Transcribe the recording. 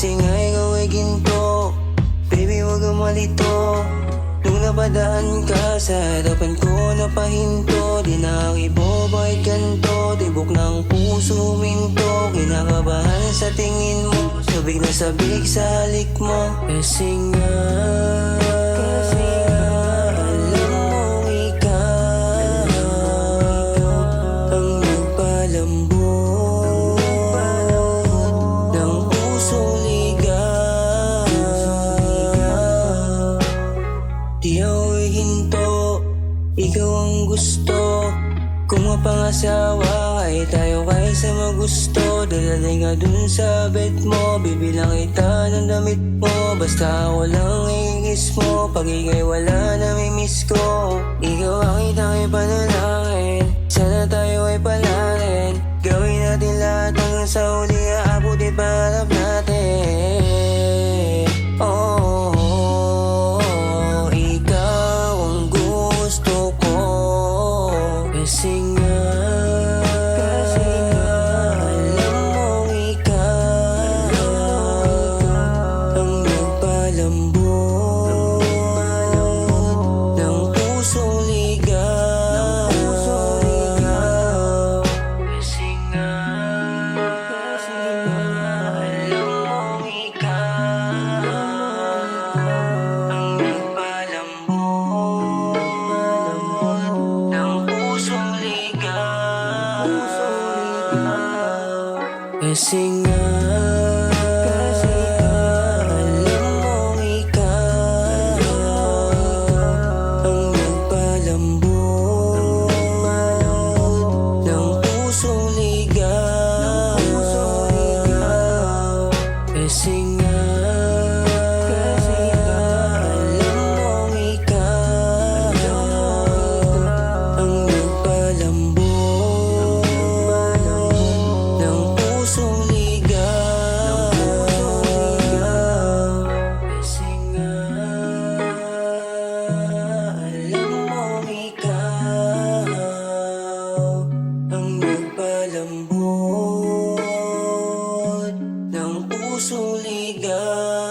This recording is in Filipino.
Kasi nga ikaw ay ginto, baby wag kang malito. Nung napadaan ka sa harapan ko, napahinto. Di nakibo, bakit ganto? Tibok ng puso minto. Kinakabahan sa tingin mo, sabik na sabik sa halik mo. Kasi nga alam mong ikaw ang nagpalambot ng pusong ligaw. Di ako'y hinto, ikaw ang gusto. Kung mapangasawa ay tayo kaysa magusto. Dadalhin ka dun sa bed mo, bibilang kita ng damit mo. Basta ako lang iigis mo, pag ika'y wala namimiss ko. Ikaw ang kitang ipanalangin, sana tayo ay palarin. Gawin natin lahat hanggang sa huli, aabutin pangarap natin. Oh, ikaw ang gusto ko. Kasi nga alam mong ikaw ang nagpalambot ng pusong ligaw. Kasi nga alam mong ikaw ang nagpalambot ng pusong ligaw. Kasi nga alam mong ikaw ang nagpalambot ng pusong ligaw. Kasi nga alam mong ikaw ang nagpalambot ng pusong ligaw. Kasi nga alam mong ikaw ang nagpalambot ng pusong ligaw.